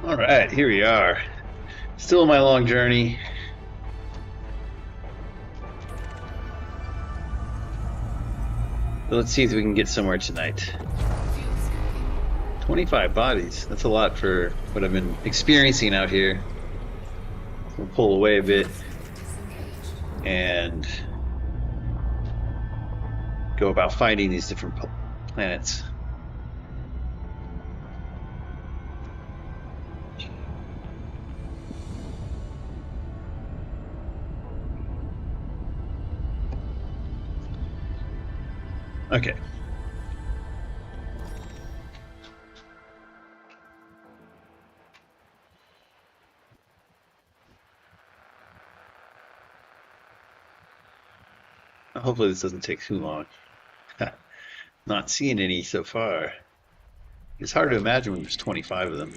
All right, here we are. Still on my long journey. Let's see if we can get somewhere tonight. 25 bodies. That's a lot for what I've been experiencing out here. We'll pull away a bit and go about finding these different planets. Okay. Hopefully this doesn't take too long. Not seeing any so far. It's hard to imagine when there's 25 of them.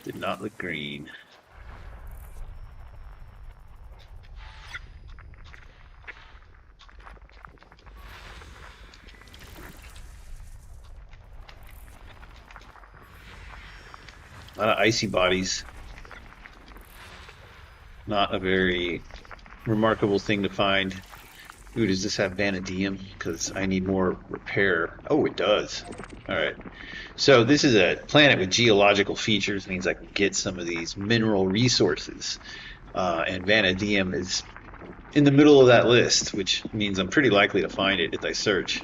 Did not look green. A lot of icy bodies. Not a very remarkable thing to find. Ooh, does this have vanadium? Because I need more repair. Oh, it does. All right. So this is a planet with geological features. Means I can get some of these mineral resources. And vanadium is in the middle of that list, which means I'm pretty likely to find it if I search.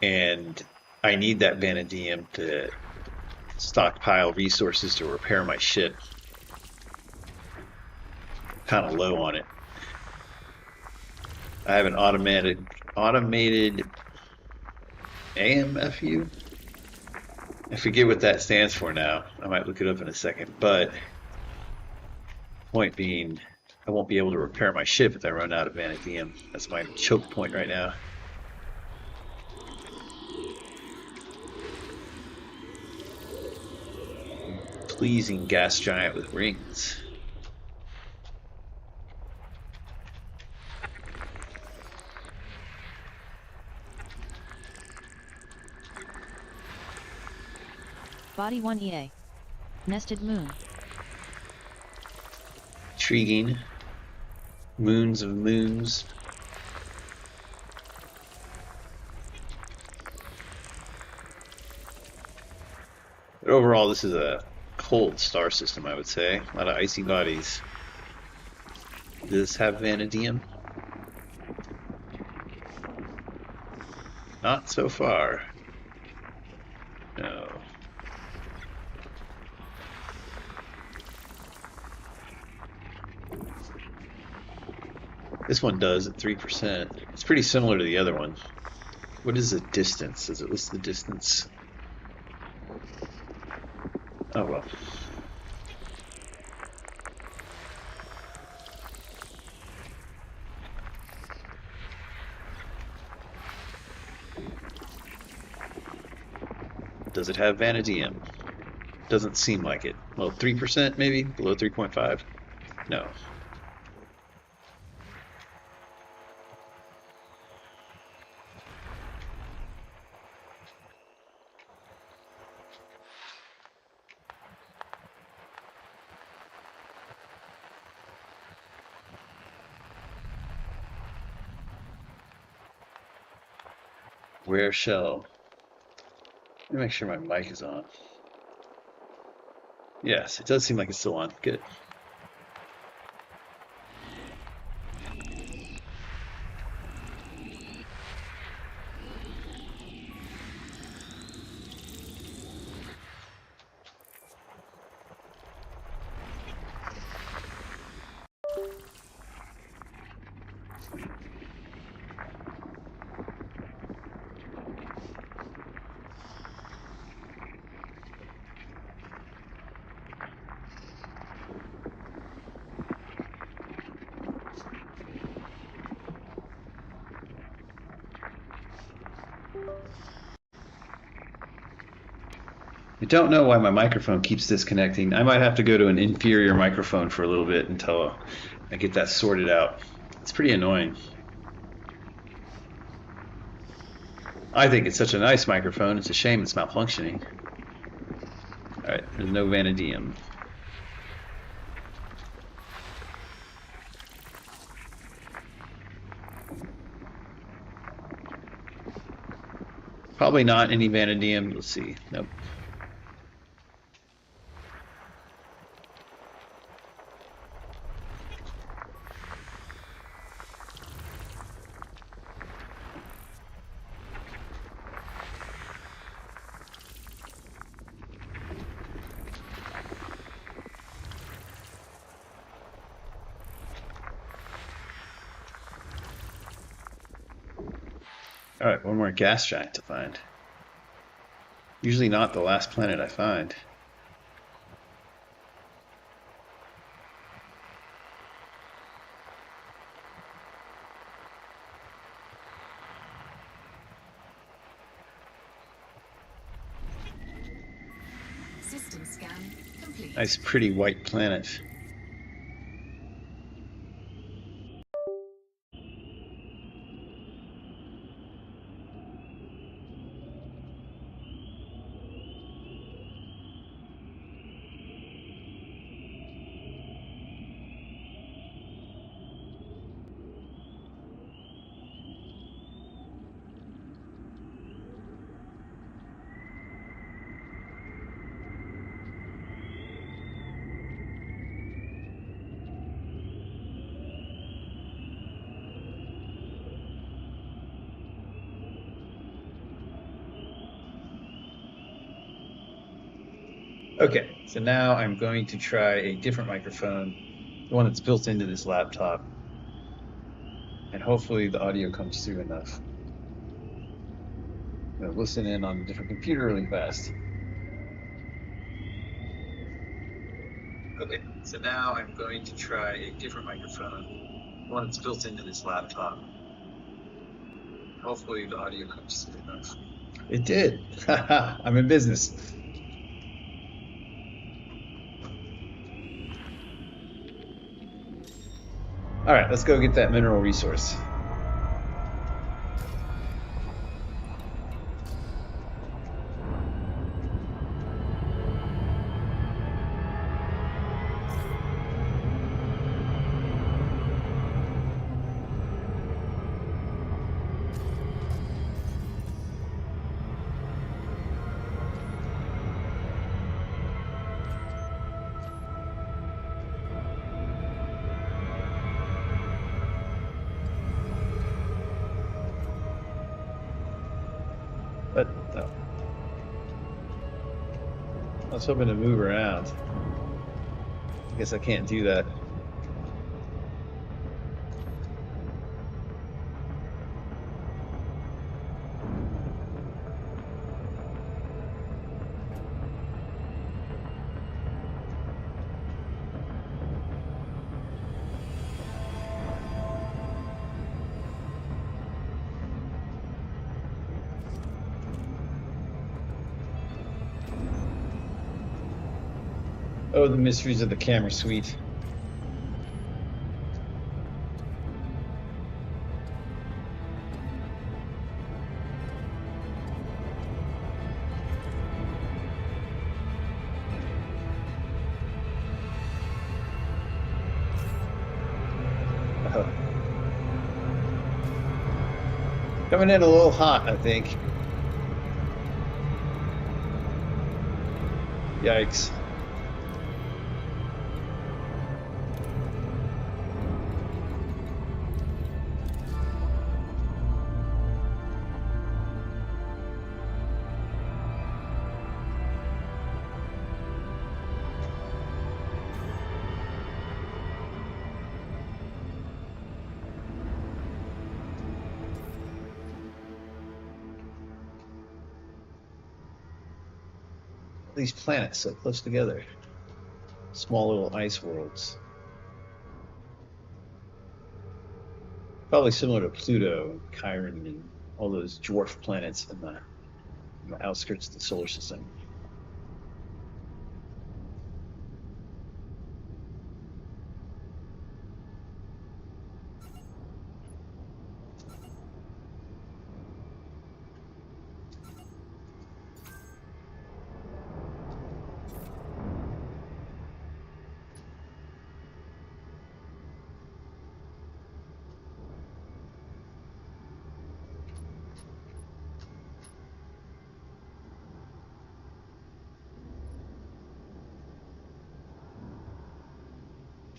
And I need that vanadium to stockpile resources to repair my ship. Kind of low on it. I have an automated AMFU. I forget what that stands for now. I might look it up in a second. But point being, I won't be able to repair my ship if I run out of vanadium. That's my choke point right now. Pleasing gas giant with rings. Body 1 EA. Nested moon. Intriguing. Moons of moons. But overall, this is a cold star system, I would say. A lot of icy bodies. Does this have vanadium? Not so far. No. This one does at 3%. It's pretty similar to the other one. What is the distance? Does it list the distance? Oh well. Does it have vanadium? Doesn't seem like it. Well, 3% maybe? Below 3.5? No. Rare shell. Let me make sure my mic is on. Yes, it does seem like it's still on. Good. I don't know why my microphone keeps disconnecting. I might have to go to an inferior microphone for a little bit until I get that sorted out. It's pretty annoying. I think it's such a nice microphone. It's a shame it's malfunctioning. All right, there's no vanadium. Probably not any vanadium. Let's see. Nope. All right, one more gas giant to find. Usually not the last planet I find. System scan complete. Nice, pretty white planet. Okay, so now I'm going to try a different microphone, the one that's built into this laptop, and hopefully the audio comes through enough. I'm going to listen in on a different computer really fast. Okay, so now I'm going to try a different microphone, the one that's built into this laptop. Hopefully the audio comes through enough. It did. I'm in business. All right, let's go get that mineral resource. But no. I was hoping to move around. I guess I can't do that. Oh, the mysteries of the camera suite. Oh. Coming in a little hot, I think. Yikes. These planets so close together. Small little ice worlds. Probably similar to Pluto and Chiron and all those dwarf planets in the outskirts of the solar system.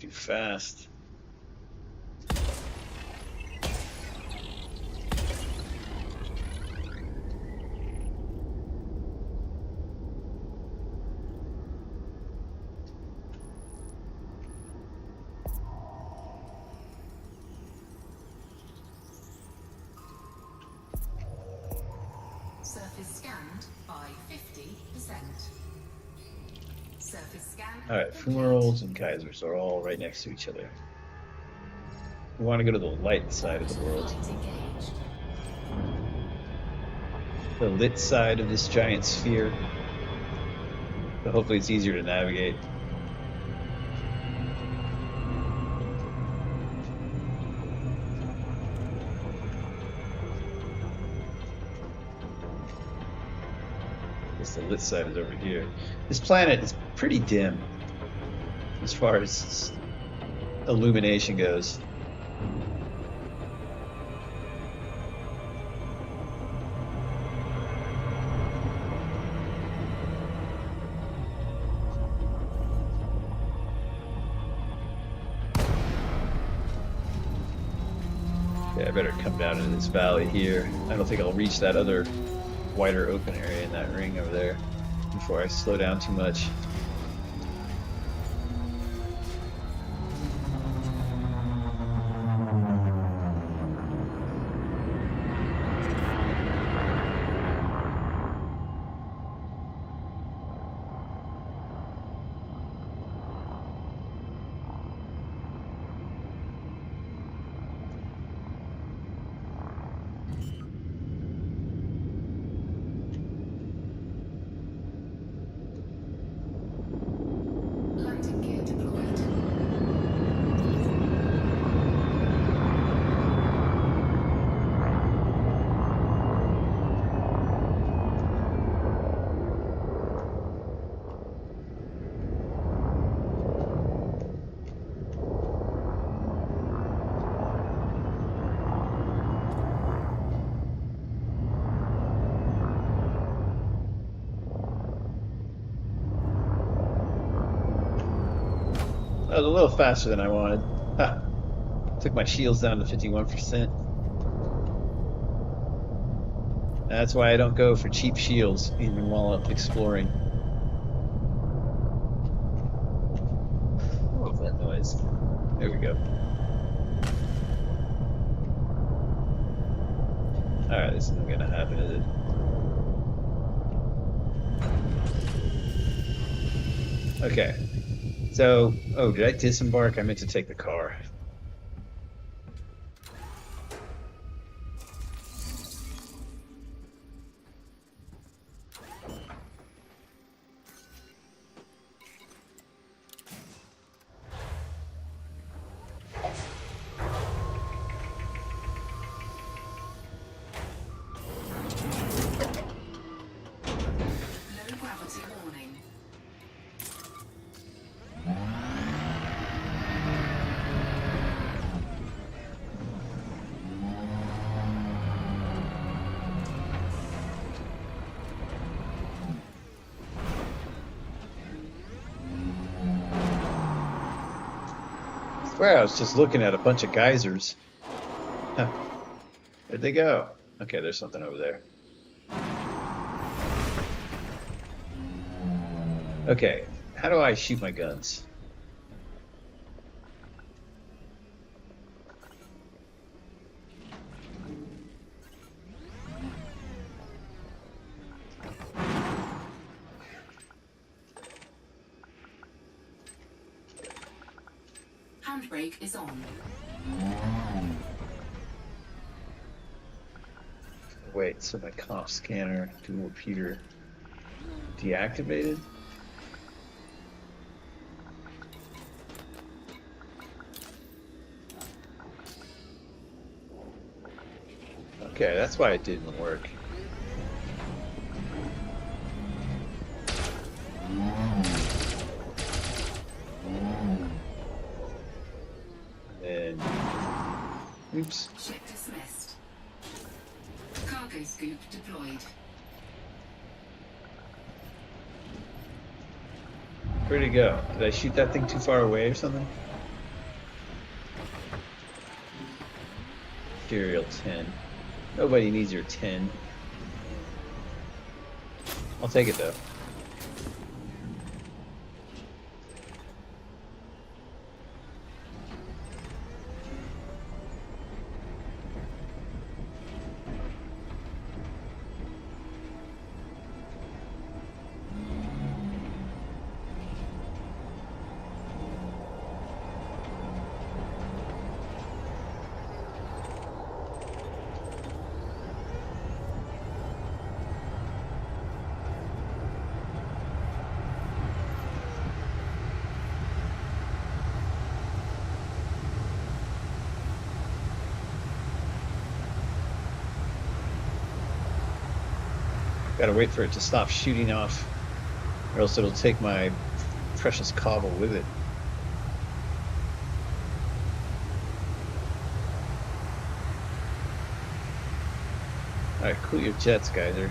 too fast. Surface scanned by 50%. Surface scan. Alright, complete. fumaroles and geysers are all right next to each other. We want to go to the light side of the world. Flight engaged. The lit side of this giant sphere. But hopefully it's easier to navigate. I guess the lit side is over here. This planet is pretty dim as far as illumination goes. Okay, I better come down into this valley here. I don't think I'll reach that other wider open area in that ring over there before I slow down too much. Landing gear deployed. That was a little faster than I wanted. Ha. Took my shields down to 51%. That's why I don't go for cheap shields even while I'm exploring. What was that noise? There we go. Alright, this isn't gonna happen, is it? Okay. So, oh, did I disembark? I meant to take the car. Low gravity warning. I swear I was just looking at a bunch of geysers. Huh. Where'd they go? Okay, there's something over there. Okay, how do I shoot my guns? Handbrake is on. Wait, so my comp scanner dual repeater deactivated? Okay, that's why it didn't work. And oops. Ship dismissed. Cargo scoop deployed. Where'd it go? Did I shoot that thing too far away or something? Material 10. Nobody needs your 10. I'll take it though. Gotta wait for it to stop shooting off, or else it'll take my precious cobble with it. Alright, cool your jets, Geyser.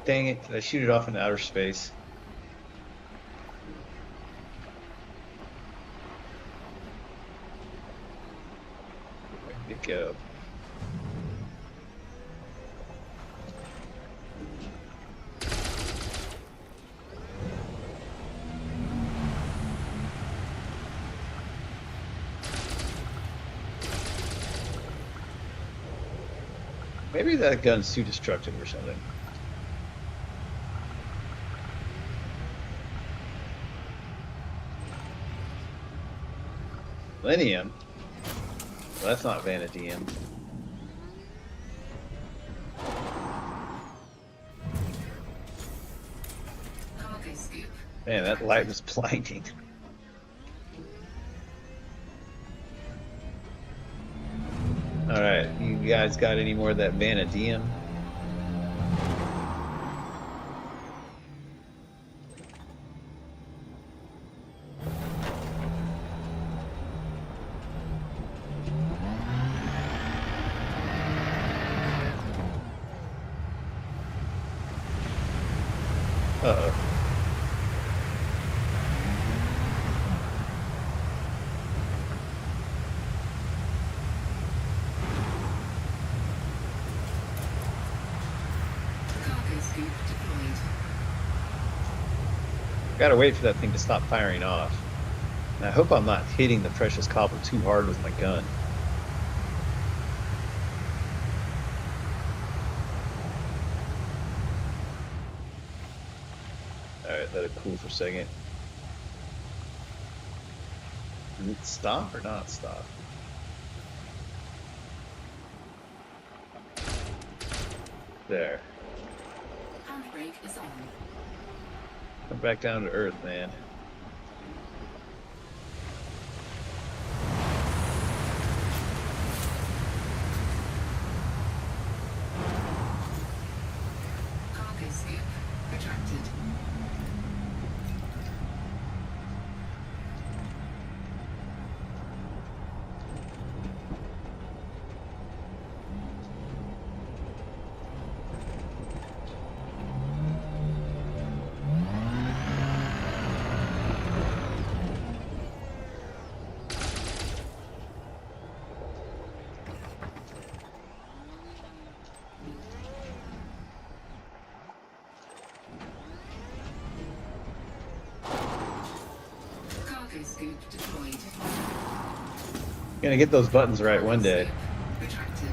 Dang it, did I shoot it off into outer space? Where did it go? Maybe that gun's too destructive or something. Millennium? Well, that's not vanadium. Cargo scoop. Man, that light was blinding. Alright, you guys got any more of that vanadium? Uh-oh. Cargo scoop deployed. Gotta wait for that thing to stop firing off. And I hope I'm not hitting the precious cobble too hard with my gun. Alright, let it cool for a second. Did it stop or not stop? There. Handbrake is on. Come back down to earth, man. Cargo scoop retracted. Cargo scoop deployed. Gonna get those buttons right one day. Retracted.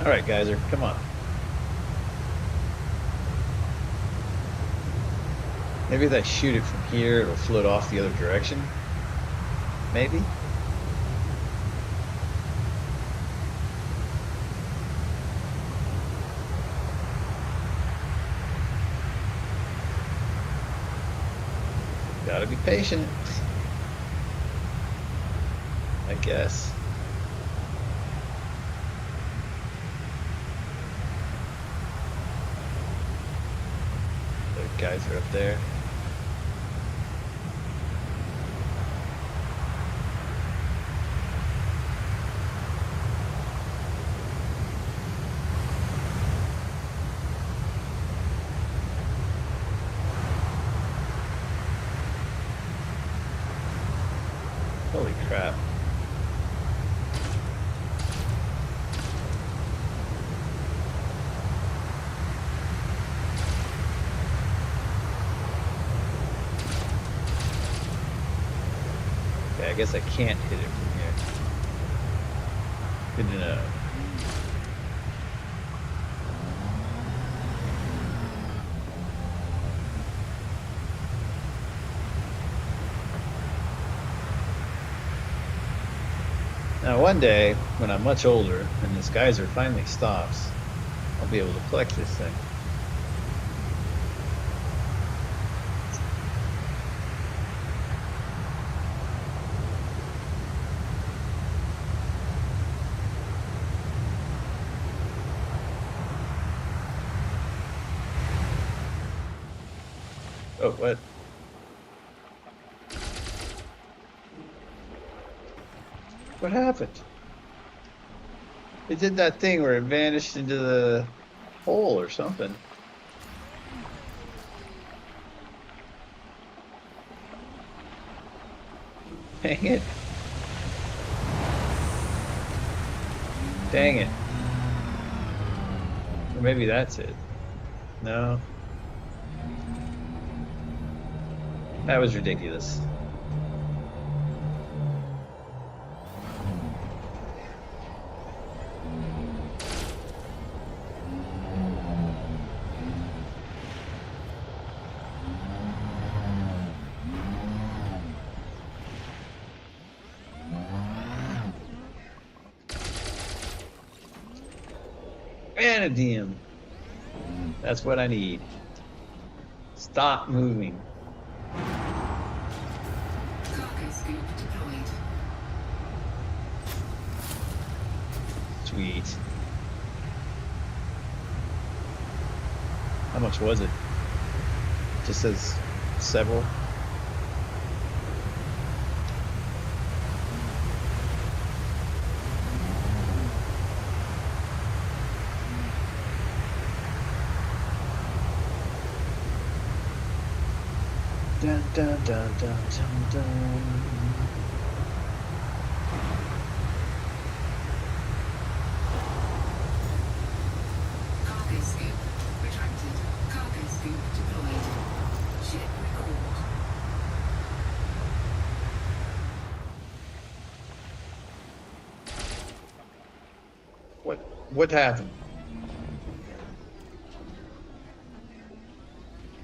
Alright, Geyser, come on. Maybe if I shoot it from here, it'll float off the other direction. Maybe? be patient. I guess. The guys are up there. Holy crap. Okay, I guess I can't hit it from here. Good to know. Now, one day, when I'm much older and this geyser finally stops, I'll be able to collect this thing. Oh, what? What happened? It did that thing where it vanished into the hole or something. Dang it. Dang it. Or maybe that's it. No. That was ridiculous. Vanadium. That's what I need. Stop moving. Cargo scoop deployed. Sweet. How much was it? Just says several. Dun, dun, dun, dun, dun, dun. Cargo scoop retracted. Cargo scoop deployed. Ship record. What happened?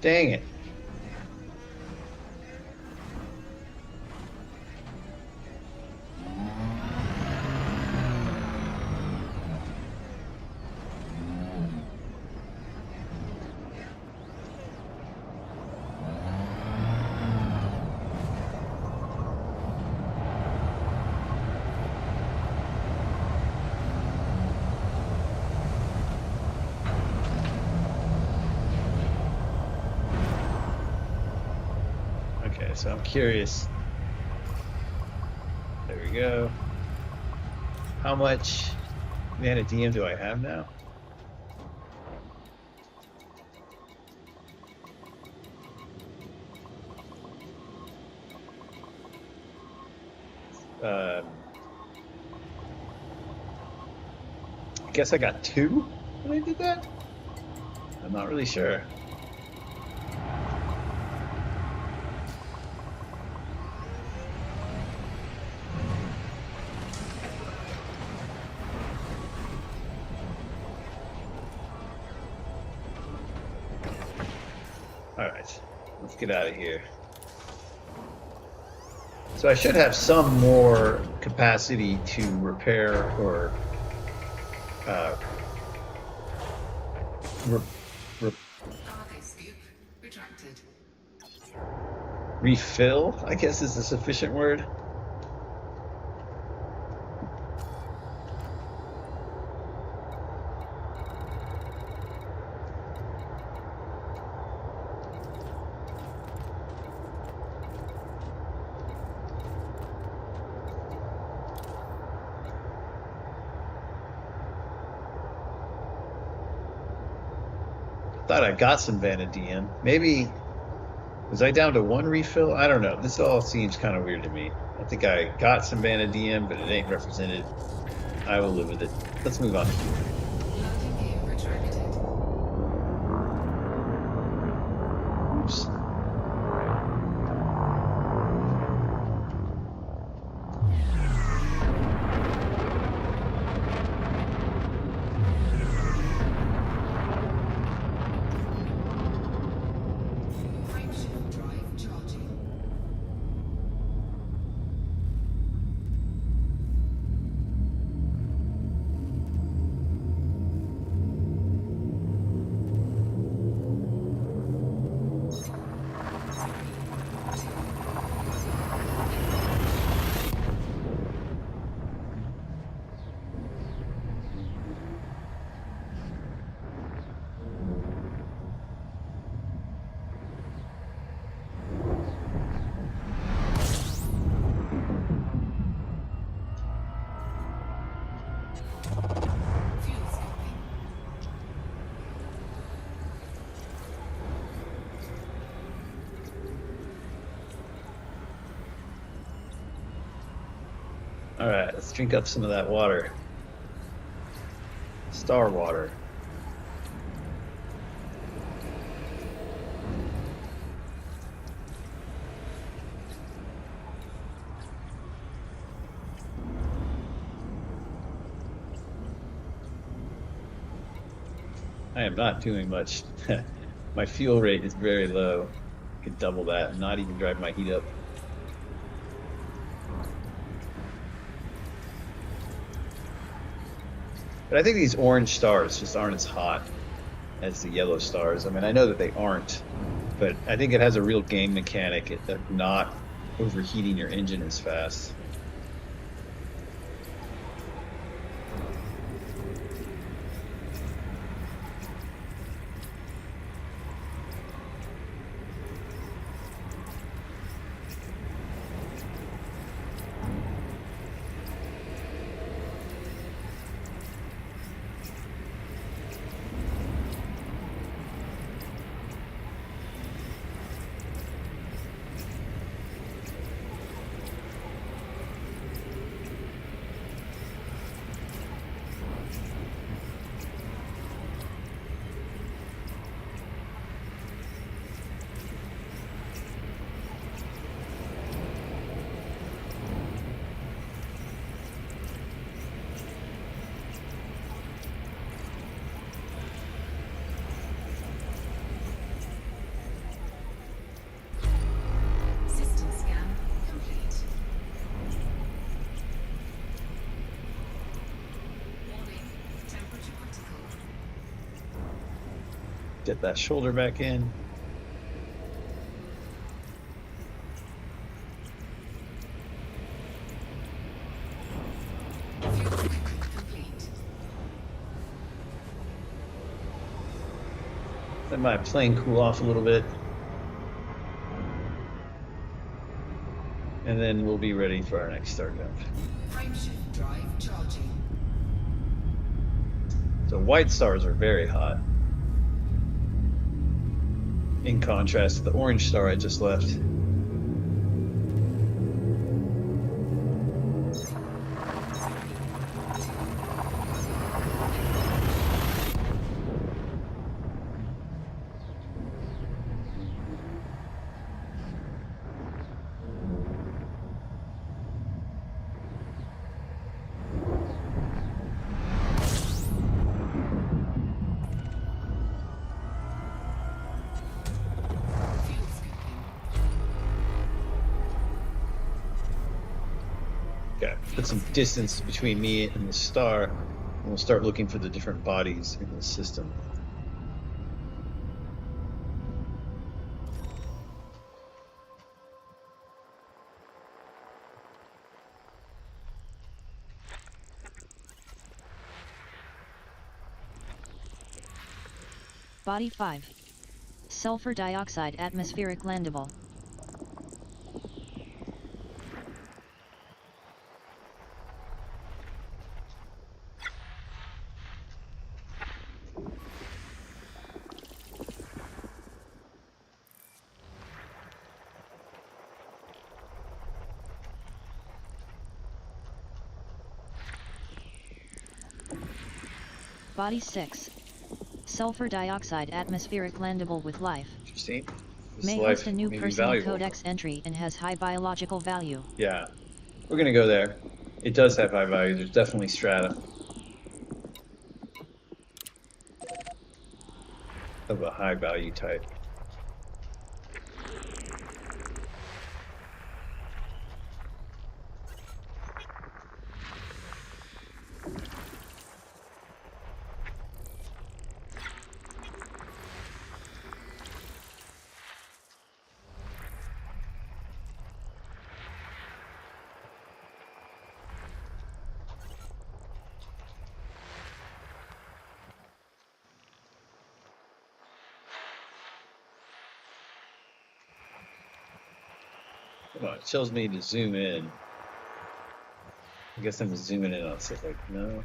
Dang it. Okay, so I'm curious. There we go. How much vanadium do I have now? I guess I got 2 when I did that? I'm not really sure. Alright, let's get out of here. So I should have some more capacity to repair or re- Cargo scoop retracted. refill, I guess is the sufficient word. Thought I got some vanadium. Maybe was I down to one refill? I don't know. This all seems kind of weird to me. I think I got some vanadium, but it ain't represented. I will live with it. Let's move on. Landing gear retracted. Oops. Frameshift drive charging. Fuel scoping. All right, let's drink up some of that water. Star water. I am not doing much. My fuel rate is very low. I could double that and not even drive my heat up. But I think these orange stars just aren't as hot as the yellow stars. I mean, I know that they aren't, but I think it has a real game mechanic of not overheating your engine as fast. System scan complete. Warning, temperature critical. Get that shoulder back in. Fuel equipment complete. Let my plane cool off a little bit. And then we'll be ready for our next start jump. Frameshift drive charging. So white stars are very hot. In contrast to the orange star I just left. Fuel scoping. Okay, put some distance between me and the star, and we'll start looking for the different bodies in the system. Body 5. Sulfur dioxide atmospheric landable. Body 6. Sulfur dioxide atmospheric landable with life. Interesting. This May life host a new may be personal valuable. codex entry and has high biological value. Yeah, we're gonna go there. It does have high value. There's definitely strata of a high value type. Well, it tells me to zoom in. I guess I'm zooming in on stuff like, no.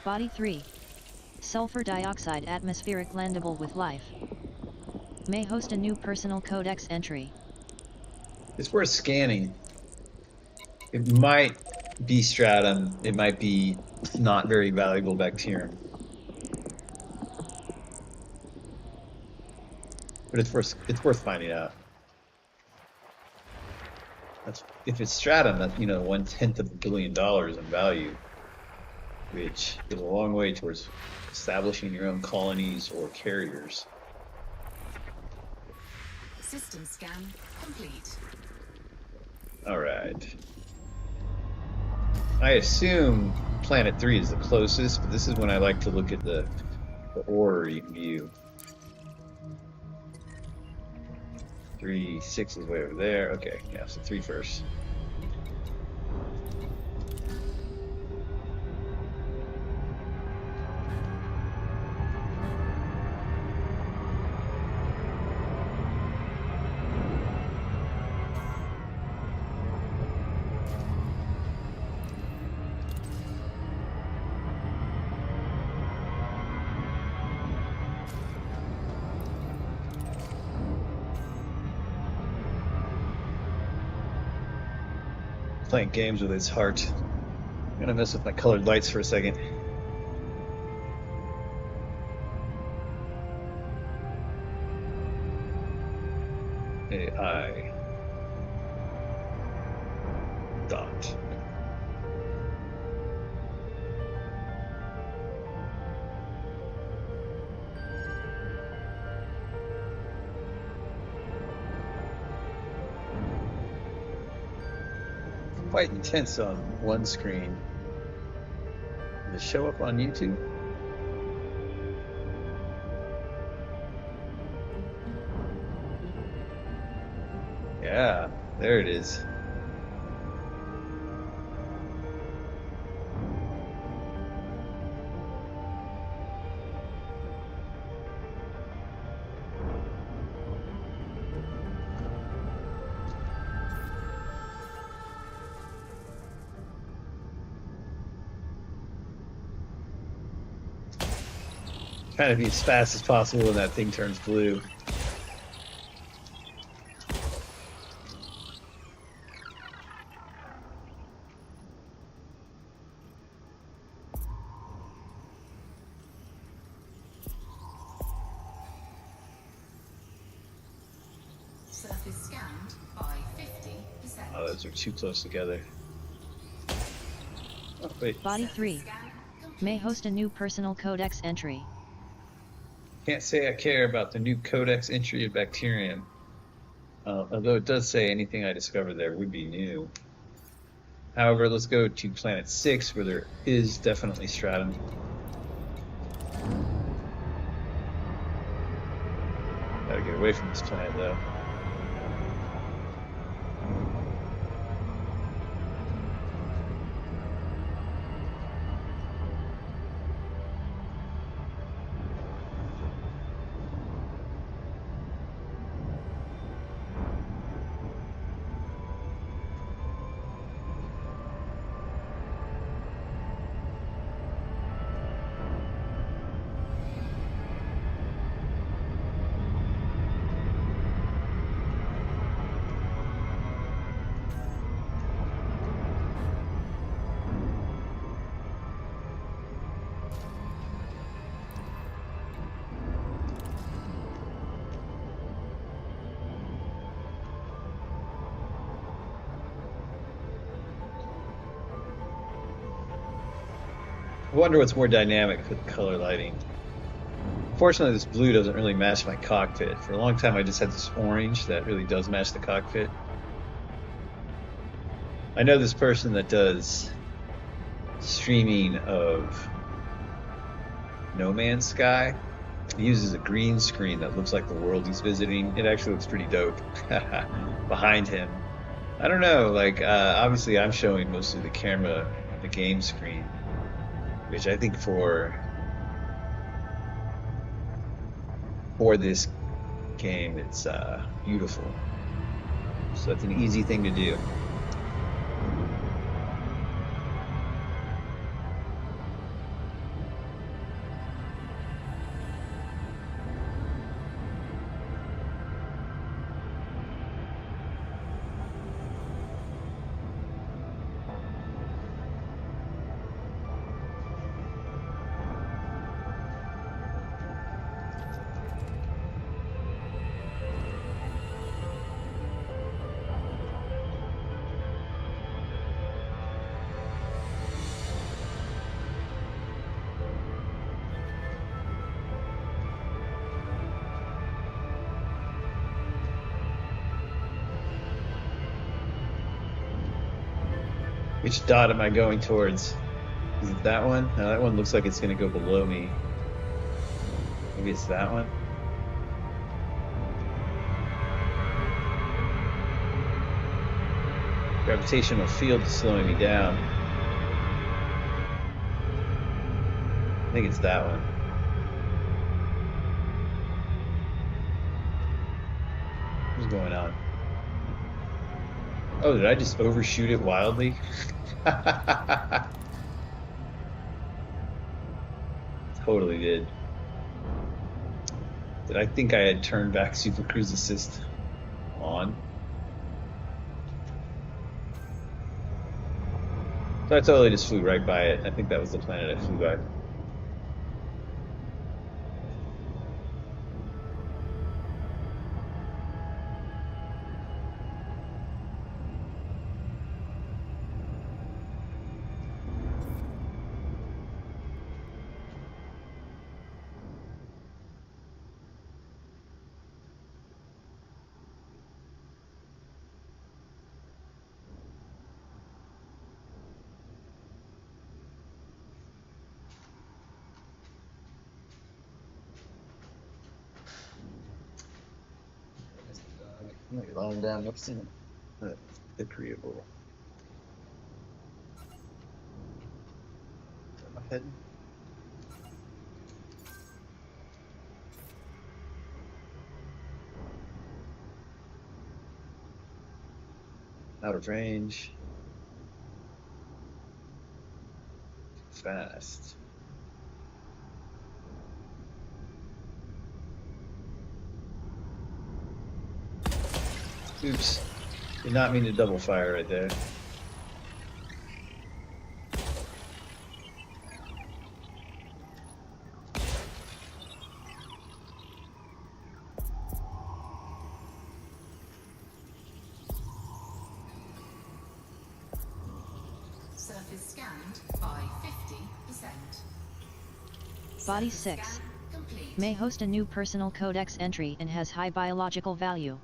Body 3. Sulfur dioxide atmospheric landable with life. May host a new personal codex entry. It's worth scanning. It might be stratum. It might be not very valuable bacterium. But it's worth finding out. That's if it's stratum, that's 1/10 of $1 billion in value, which is a long way towards establishing your own colonies or carriers. System scan complete. All right. I assume planet 3 is the closest, but this is when I like to look at the orrery view. 3, 6 is way over there. Okay, yeah, so 3 first. Playing games with its heart. I'm gonna mess with my colored lights for a second. AI dot. Quite intense on one screen. Does it show up on YouTube? Yeah, there it is. Trying to be as fast as possible when that thing turns blue. Surface scanned by 50%. Oh, those are too close together. Oh, wait. Body Surface 3 scan complete. may host a new personal codex entry. Can't say I care about the new codex entry of bacterium. Although it does say anything I discover there would be new. However, let's go to planet 6, where there is definitely stratum. Gotta get away from this planet, though. I wonder what's more dynamic with color lighting. Fortunately, this blue doesn't really match my cockpit. For a long time, I just had this orange that really does match the cockpit. I know this person that does streaming of No Man's Sky. He uses a green screen that looks like the world he's visiting. It actually looks pretty dope behind him. I don't know, like, obviously I'm showing mostly the camera, the game screen, which I think for this game, it's beautiful. So it's an easy thing to do. Which dot am I going towards? Is it that one? No, that one looks like it's going to go below me. Maybe it's that one? Gravitational field is slowing me down. I think it's that one. What's going on? Oh, did I just overshoot it wildly? Totally did. Did I think I had turned back Super Cruise Assist on? So I totally just flew right by it. I think that was the planet I flew by. I'm lying down next to him. Agreeable. My head. Out of range. Fast. Oops. Did not mean to double fire right there. scanned by 50%. Body Surface 6. scan complete. May host a new personal codex entry and has high biological value.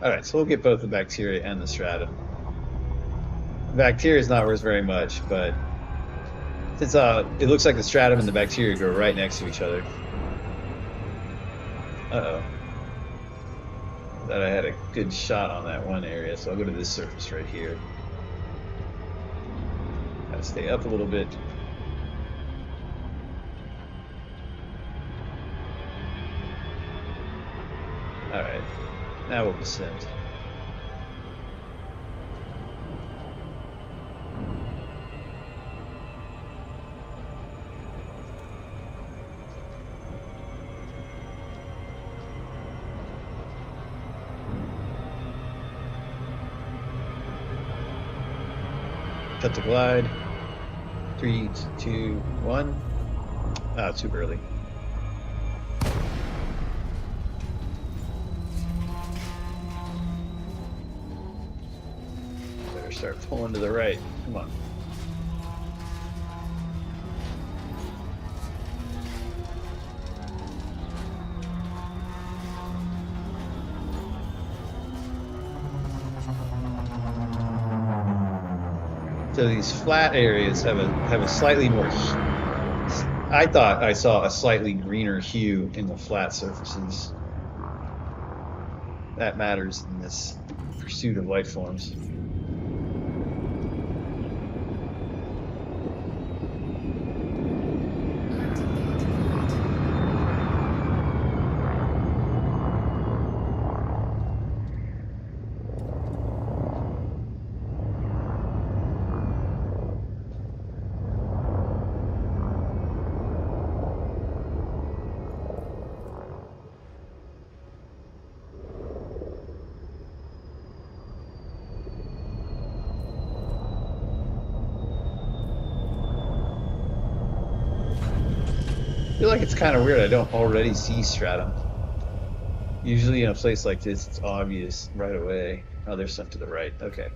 Alright, so we'll get both the bacteria and the stratum. The bacteria is not worth very much, but since it looks like the stratum and the bacteria grow right next to each other. Uh-oh. Thought I had a good shot on that one area, so I'll go to this surface right here. Gotta stay up a little bit. Alright, now we'll descend. Cut the glide. 3, 2, 1. Ah, too early. Better start pulling to the right. Come on. So these flat areas have a slightly more. I thought I saw a slightly greener hue in the flat surfaces. That matters in this pursuit of life forms. I feel like it's kind of weird I don't already see stratum. Usually in a place like this, it's obvious right away. Oh, there's some to the right. Okay.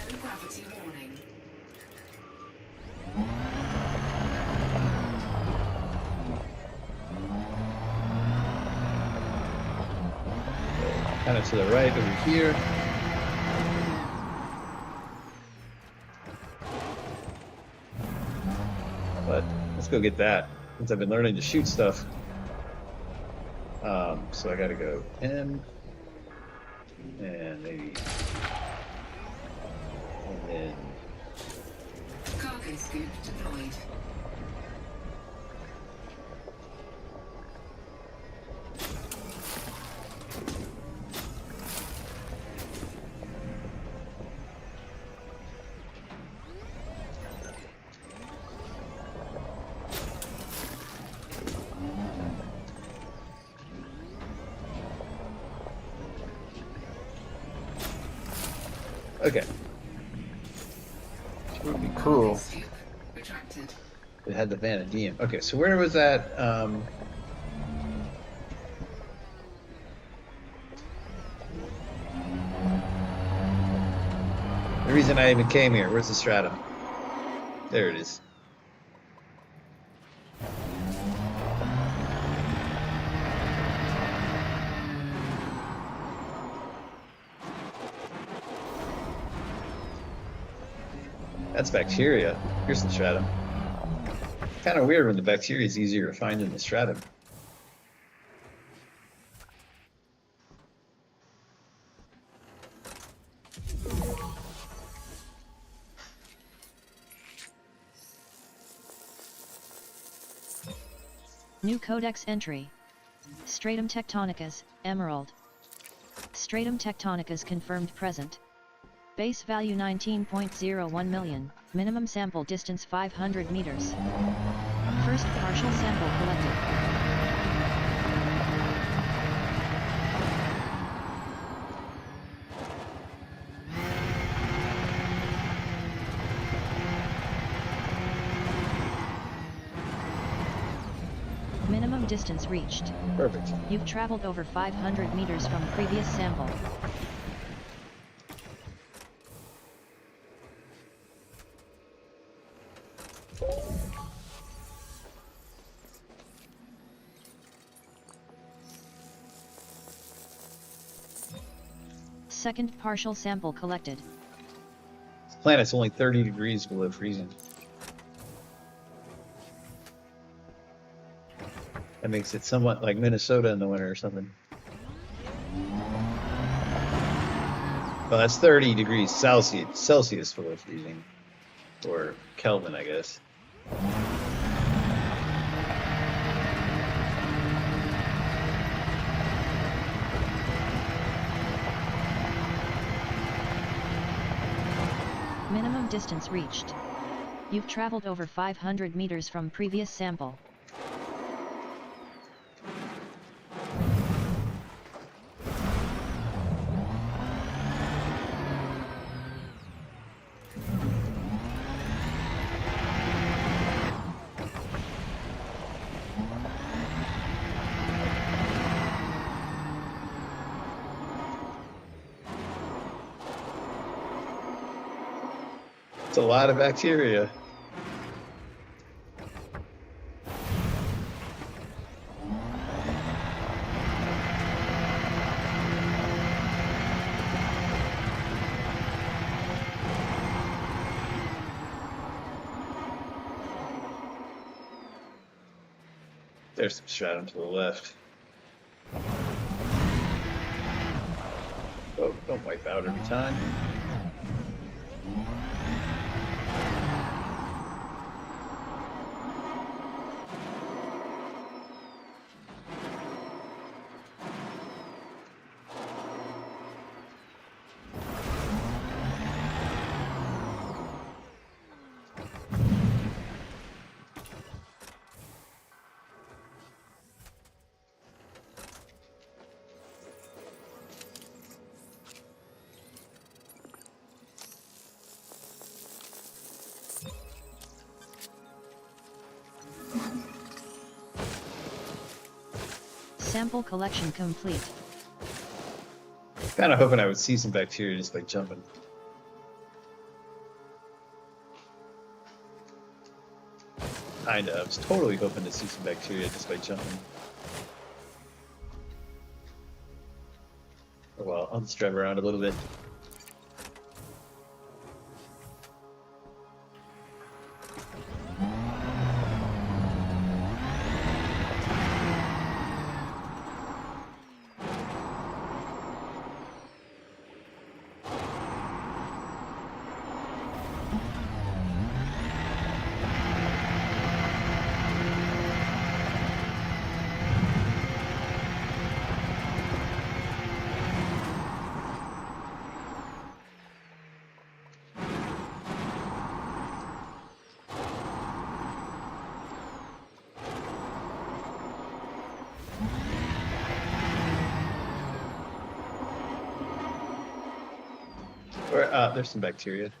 Low gravity warning. Kind of to the right over here. But let's go get that since I've been learning to shoot stuff. So I gotta go M and maybe and then Cargo scoop deployed. okay. It would be cool Scoop retracted. if it had the vanadium. Okay, so where was that? The reason I even came here. Where's the stratum? There it is. That's bacteria. Here's the stratum. Kind of weird when the bacteria is easier to find than the stratum. New codex entry. Stratum tectonicus, emerald. Stratum tectonicus confirmed present. Base value 19.01 million, minimum sample distance 500 meters. First partial sample collected. Minimum distance reached. Perfect. You've traveled over 500 meters from previous sample. Second partial sample collected. This planet's only 30 degrees below freezing. That makes it somewhat like Minnesota in the winter or something. Well, that's 30 degrees Celsius below freezing. Or Kelvin, I guess. Minimum distance reached. You've traveled over 500 meters from previous sample. It's a lot of bacteria. There's some stratum to the left. Oh, don't wipe out every time. Sample collection complete. Kind of hoping I would see some bacteria just by jumping. Kinda. I was totally hoping to see some bacteria just by jumping. Oh well, I'll just drive around a little bit. There's some bacteria.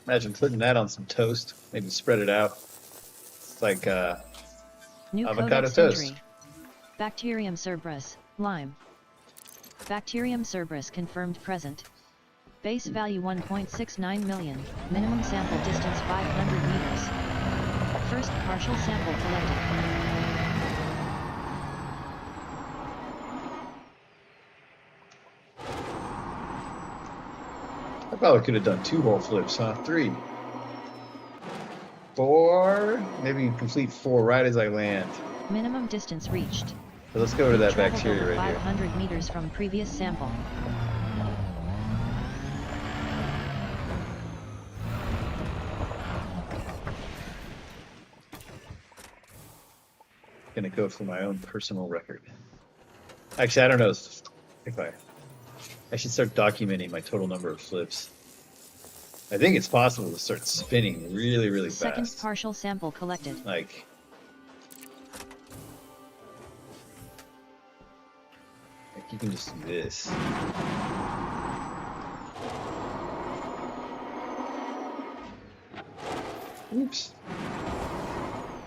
Imagine putting that on some toast. Maybe spread it out. It's like New avocado codex toast. entry. Bacterium cerebrus, lime. Bacterium cerebrus confirmed present. Base value 1.69 million, minimum sample distance 500 meters. First partial sample collected. I probably could have done 2 whole flips, huh? 3. 4. Maybe complete 4 right as I land. Minimum distance reached. So let's go to that Traveled bacteria over right here. 500 meters from previous sample. going to go for my own personal record. Actually, I don't know if I should start documenting my total number of flips. I think it's possible to start spinning really, really Second fast. partial sample collected. Like you can just do this. Oops.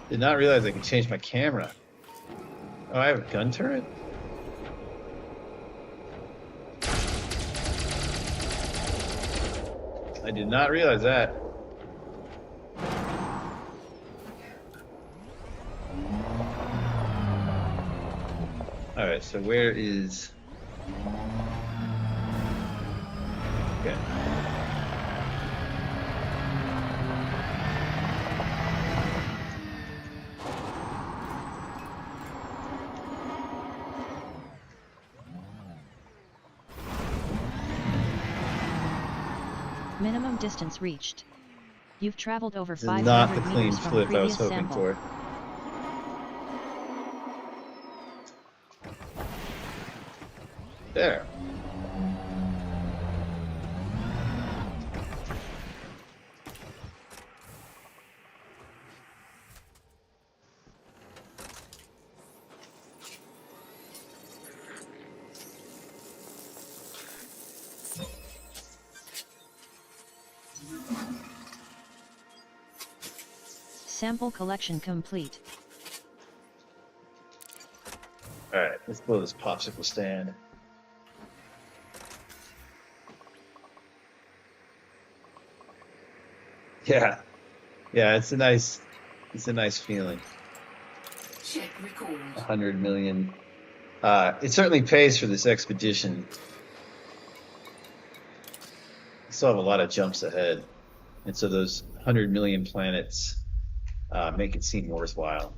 Did not realize I could change my camera. Oh, I have a gun turret? I did not realize that. Alright, so where is... Okay. Minimum distance reached. You've traveled over This is 500 not the clean meters from flip I was previous hoping sample. for. There. Sample collection complete. Alright, let's blow this popsicle stand. Yeah. Yeah, it's a nice feeling. Check record. 100 million. It certainly pays for this expedition. We still have a lot of jumps ahead. And so those 100 million planets make it seem worthwhile.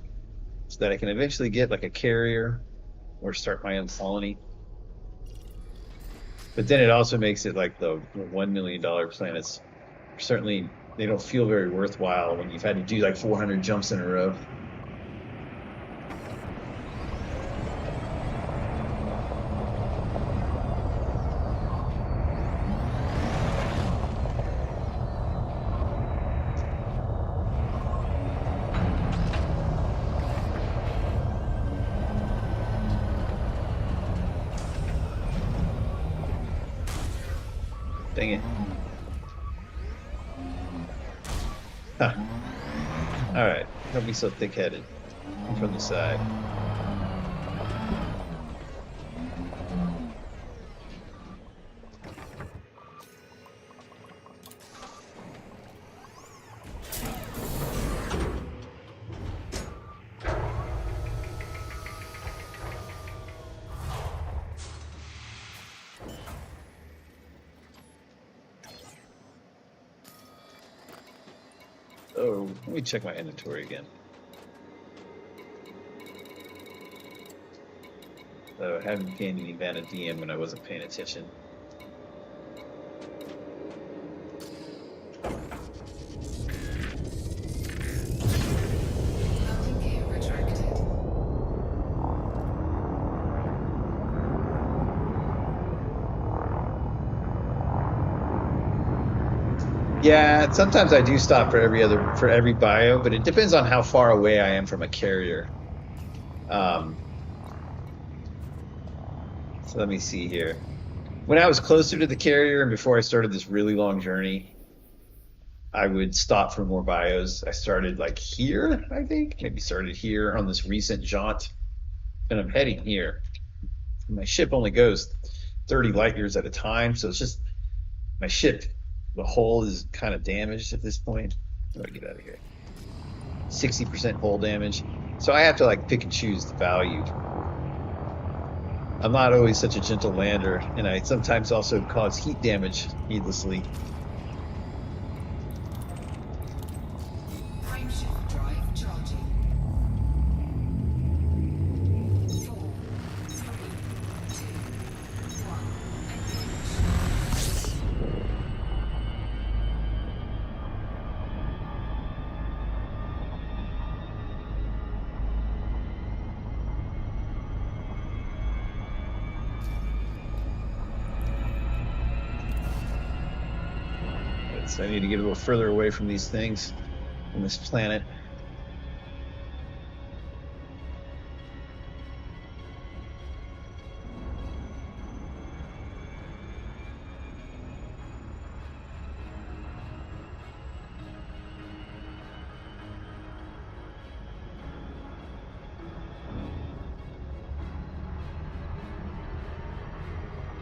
So that I can eventually get like a carrier or start my own colony. But then it also makes it like the $1 million planets. Certainly, they don't feel very worthwhile when you've had to do like 400 jumps in a row. Dang it. Huh. Alright, don't be so thick-headed. I'm from the side. Oh, let me check my inventory again. So I haven't gained any vanadium when I wasn't paying attention. Landing gear retracted. Yeah, sometimes I do stop for every bio, but it depends on how far away I am from a carrier. So let me see here. When I was closer to the carrier and before I started this really long journey, I would stop for more bios. I started like here, I think. Maybe started here on this recent jaunt. And I'm heading here. My ship only goes 30 light years at a time, so it's just my ship, the hull is kind of damaged at this point. How do I get out of here? 60% hull damage. So I have to like pick and choose the value. I'm not always such a gentle lander, and I sometimes also cause heat damage needlessly. Frameshift drive charging. 4, 3, 2, 1. Engage. So I need to get a little further away from these things, from this planet.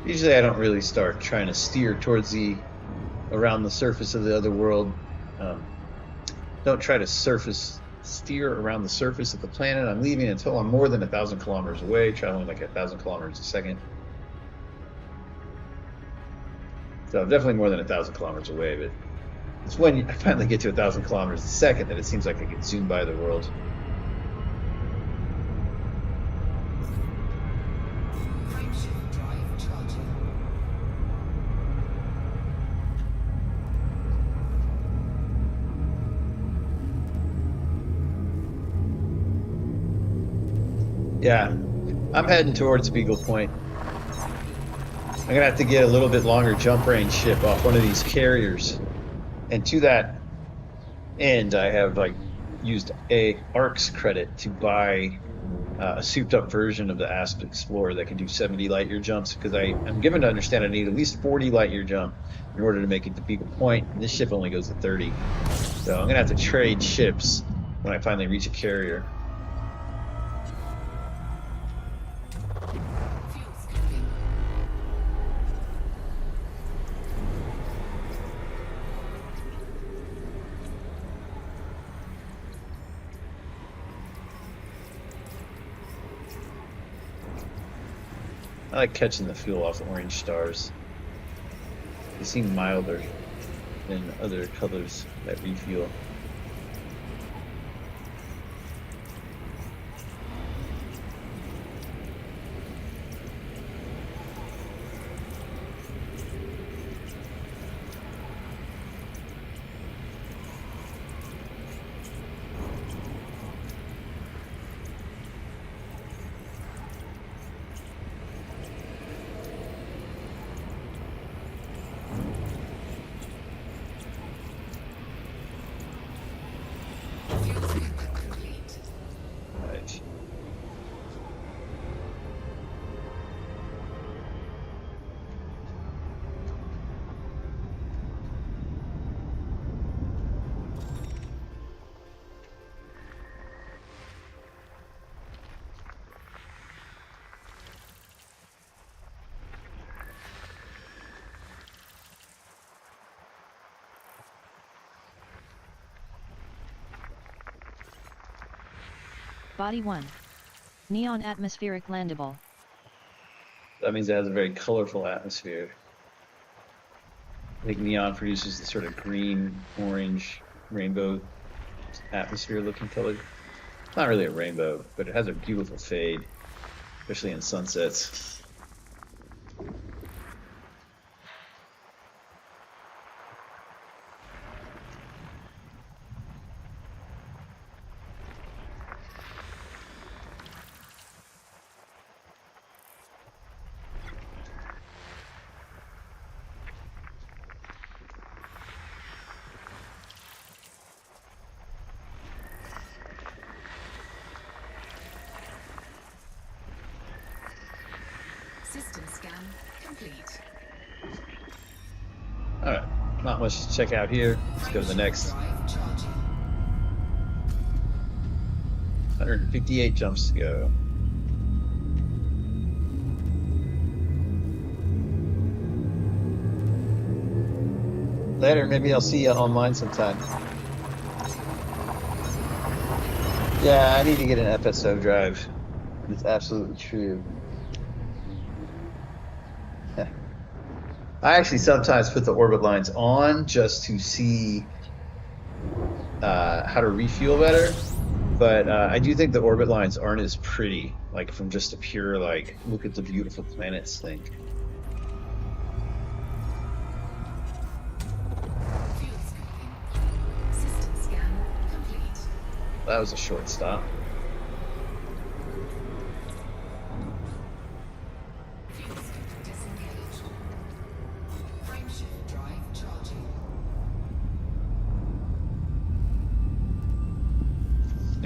Usually I don't really start trying to steer towards around the surface of the other world. Don't try to steer around the surface of the planet I'm leaving until I'm more than 1,000 kilometers away, traveling like 1,000 kilometers a second. So I'm definitely more than 1,000 kilometers away, but it's when I finally get to 1,000 kilometers a second that it seems like I can zoom by the world. Frameshift drive charging. Yeah, I'm heading towards Beagle Point. I'm gonna have to get a little bit longer jump range ship off one of these carriers, and to that end, I have like used a ARCS credit to buy a souped up version of the Asp Explorer that can do 70 light year jumps, because I'm given to understand I need at least 40 light year jump in order to make it to Beagle Point, and this ship only goes to 30. So I'm gonna have to trade ships when I finally reach a carrier. Fuel scooping. I like catching the fuel off the orange stars. They seem milder than other colors that refuel. Fuel scooping complete. Right. Body 1. Neon atmospheric landable. That means it has a very colorful atmosphere. I think neon produces the sort of green, orange, rainbow atmosphere looking color. It's not really a rainbow, but it has a beautiful fade, especially in sunsets. System scan complete. Alright, not much to check out here. Let's go to the next. Drive charging. 158 jumps to go. Later, maybe I'll see you online sometime. Yeah, I need to get an FSO drive. It's absolutely true. I actually sometimes put the orbit lines on just to see how to refuel better, but I do think the orbit lines aren't as pretty, like from just a pure like look at the beautiful planets thing. Fuel scooping. System scan complete. That was a short stop. Fuel scoop disengaged. Frameshift drive charging.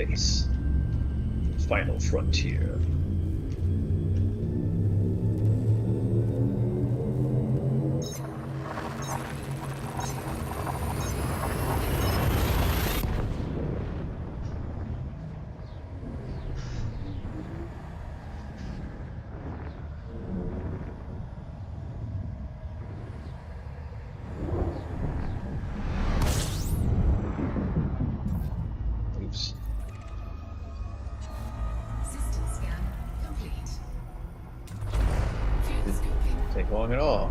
space. Final frontier. Oops. System scan complete. Fuel scooping. Take long at all.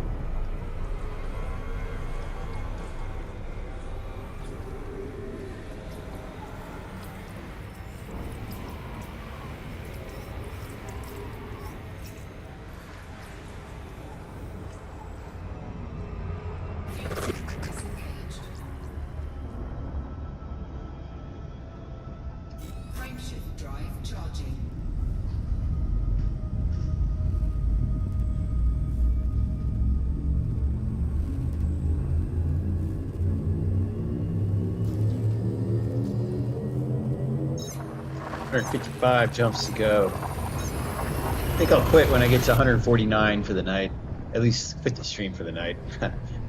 Fuel scoop disengaged. Frameshift drive charging. Hundred 55 jumps to go. I think I'll quit when I get to 149 for the night. At least quit the stream for the night.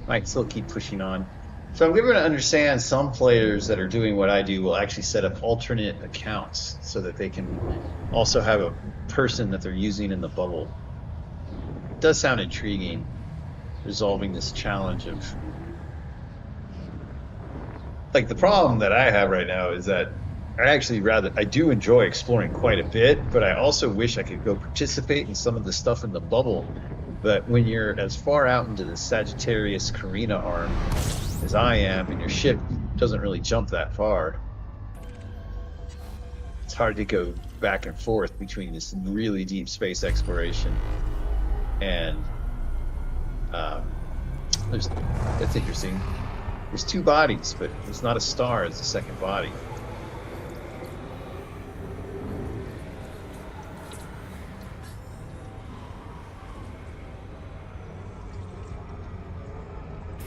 Might still keep pushing on. So I'm given to understand some players that are doing what I do will actually set up alternate accounts so that they can also have a person that they're using in the bubble. It does sound intriguing, resolving this challenge of... Like, the problem that I have right now is that I do enjoy exploring quite a bit, but I also wish I could go participate in some of the stuff in the bubble. But when you're as far out into the Sagittarius Carina arm as I am, and your ship doesn't really jump that far, it's hard to go back and forth between this really deep space exploration and that's interesting. There's two bodies, but it's not a star as the second body.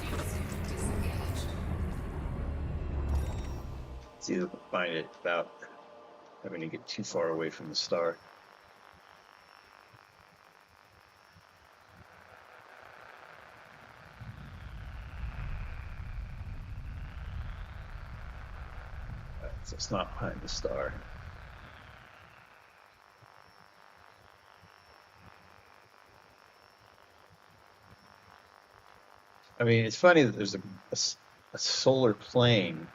Fuel scoop disengaged. See if I can find it without having to get too far away from the star. So it's not behind the star. I mean, it's funny that there's a solar plane,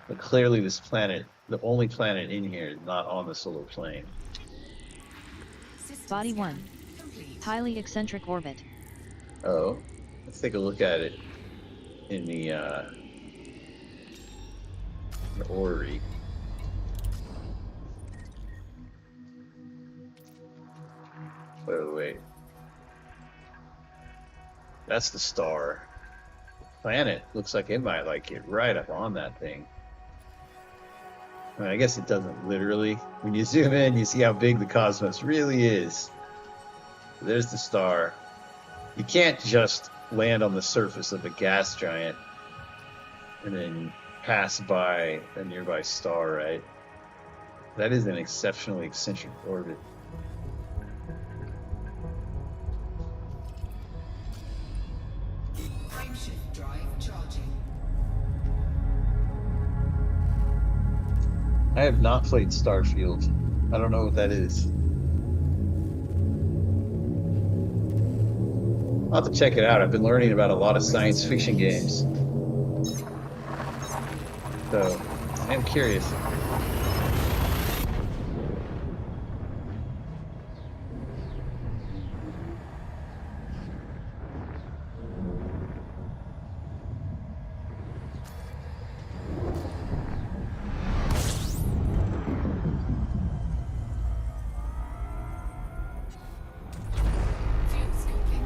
but clearly this planet, the only planet in here, is not on the solar plane. System Body scan 1. complete. Highly eccentric orbit. Oh, let's take a look at it in the orrery. Wait. That's the star. Planet looks like it might like get right up on that thing. I mean, I guess it doesn't literally. When you zoom in, you see how big the cosmos really is. There's the star. You can't just land on the surface of a gas giant and then pass by a nearby star, right? That is an exceptionally eccentric orbit. Frameshift drive charging. I have not played Starfield. I don't know what that is. I'll have to check it out. I've been learning about a lot of science fiction games. So, I'm curious. Fuel scooping.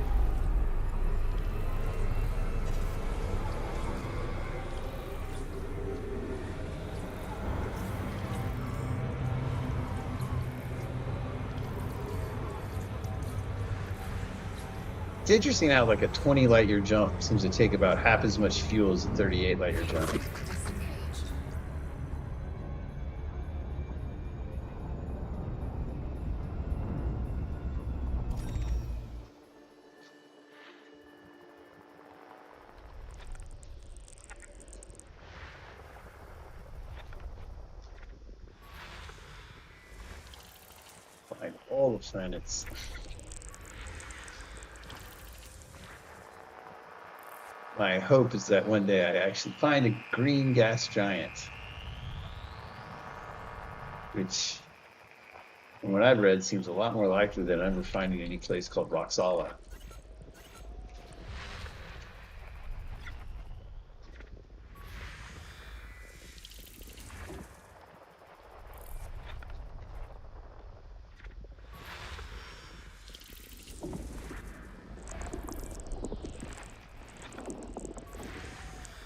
It's interesting how like a 20 light year jump seems to take about half as much fuel as a 38 light year jump. Disengaged. all the planets. My hope is that one day I actually find a green gas giant, which, from what I've read, seems a lot more likely than ever finding any place called Roxala.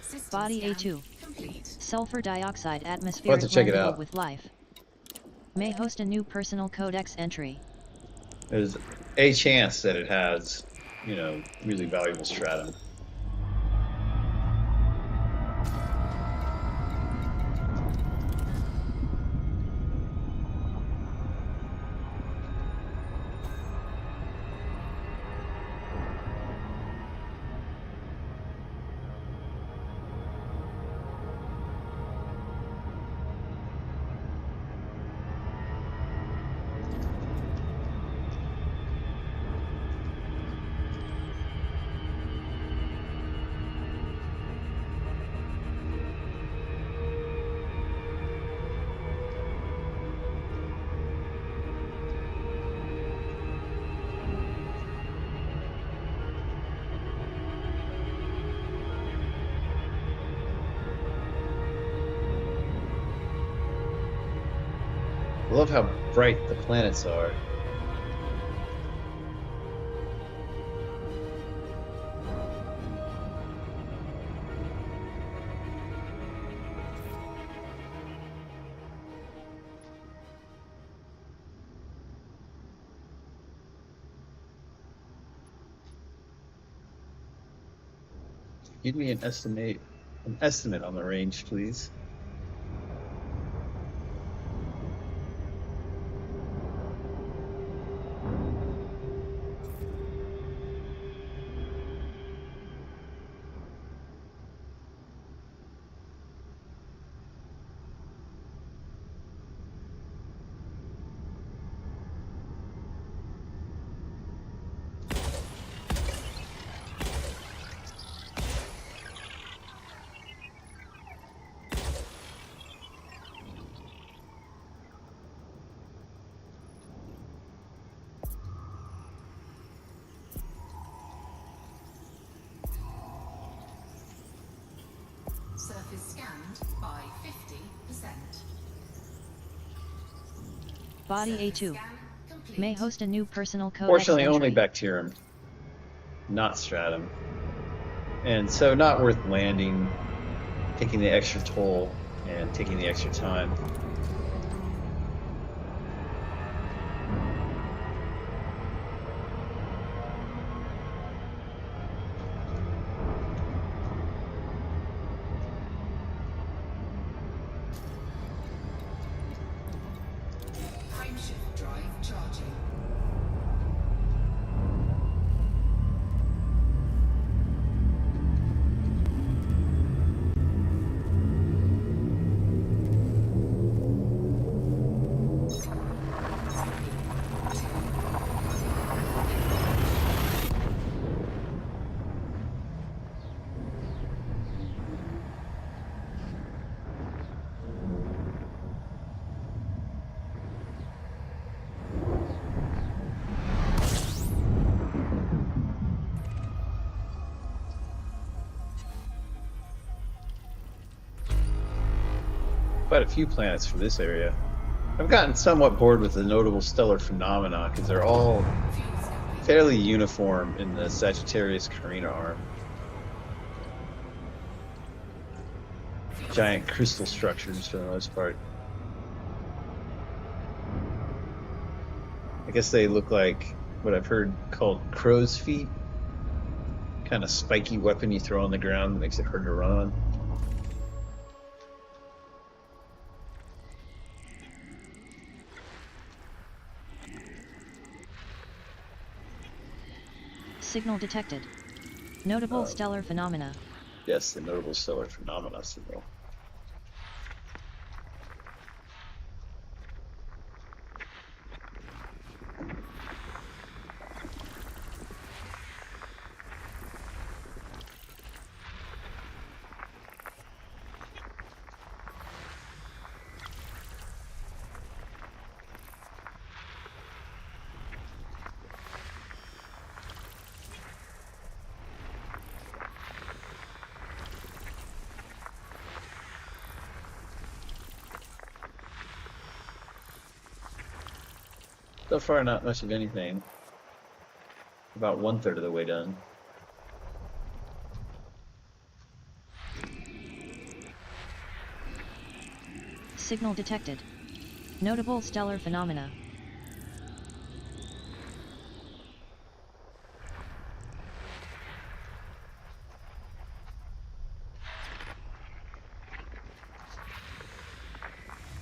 System Body scan A2. complete. Sulfur dioxide I'll have to atmospheric check it blendable out. with life. May host a new personal codex entry. There's a chance that it has, really valuable stratum. I love how bright the planets are. Give me an estimate on the range, please. Surface scanned by 50%. Body Surface A2. scan complete. May host a new personal codex Fortunately, entry. only bacterium, not stratum. And so not worth landing, taking the extra toll, and taking the extra time. Frameshift drive charging. Quite a few planets from this area. I've gotten somewhat bored with the notable stellar phenomena because they're all Fuel scoping. fairly uniform in the Sagittarius Carina arm. Giant crystal structures for the most part. I guess they look like what I've heard called crow's feet. Kind of spiky weapon you throw on the ground that makes it hard to run on. Signal detected. Notable stellar phenomena. Yes, the notable stellar phenomena signal. So far, not much of anything. About 1/3 of the way done. Signal detected. Notable stellar phenomena.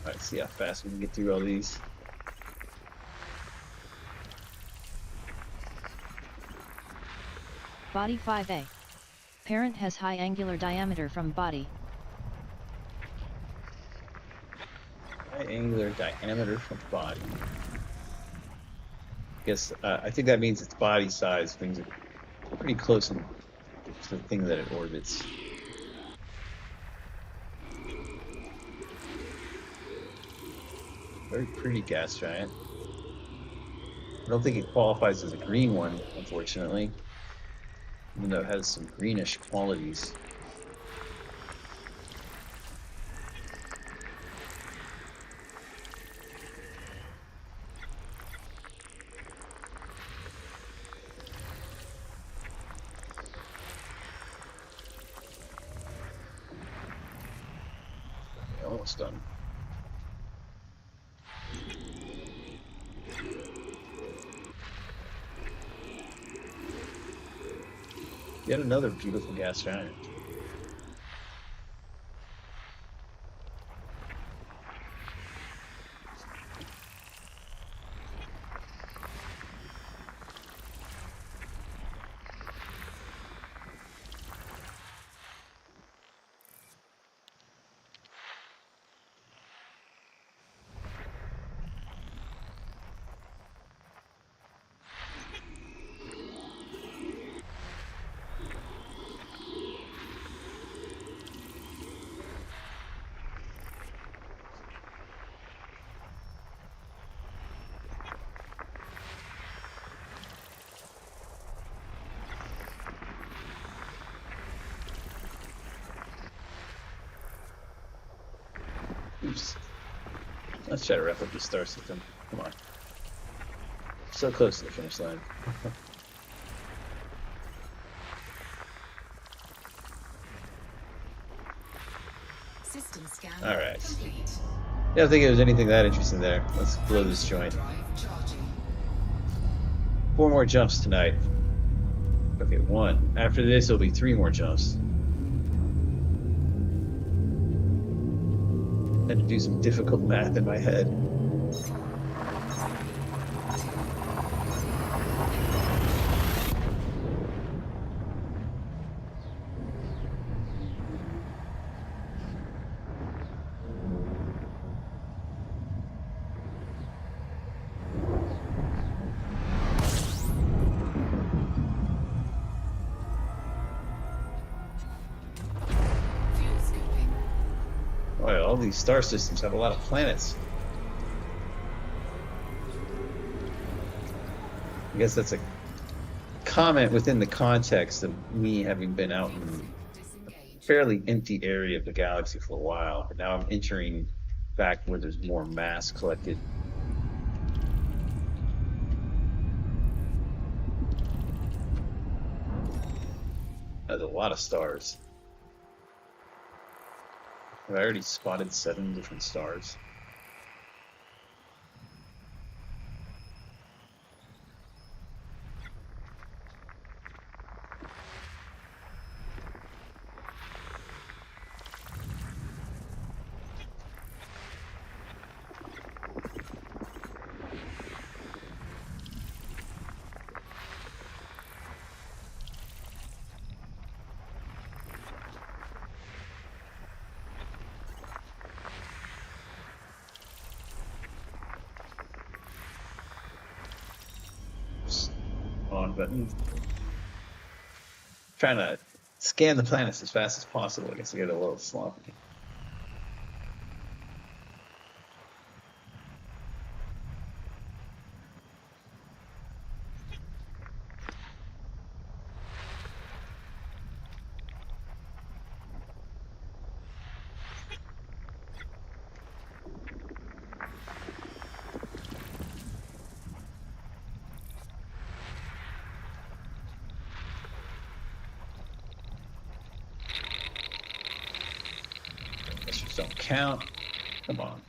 Alright, see how fast we can get through all these. Body 5A. Parent has high angular diameter from body. High angular diameter from body. Guess I think that means its body size brings it pretty close to the thing that it orbits. Very pretty gas giant. I don't think it qualifies as a green one, unfortunately, even though it has some greenish qualities. Okay, almost done. Yet another beautiful gas giant. Oops. Let's try to wrap up the star system. Come on. So close to the finish line. System scan All right. complete. Yeah, I don't think there was anything that interesting there. Let's blow this joint. Drive charging. 4 more jumps tonight. Okay, 1. After this, it'll be 3 more jumps. Had to do some difficult math in my head. Fuel scooping. Wow, all these star systems have a lot of planets. I guess that's a comment within the context of me having been out in a Disengage. fairly empty area of the galaxy for a while, but now I'm entering back where there's more mass collected. There's a lot of stars. Have I already spotted 7 different stars? On button. Trying to scan the planets as fast as possible. I guess I get a little sloppy. don't count. Come on.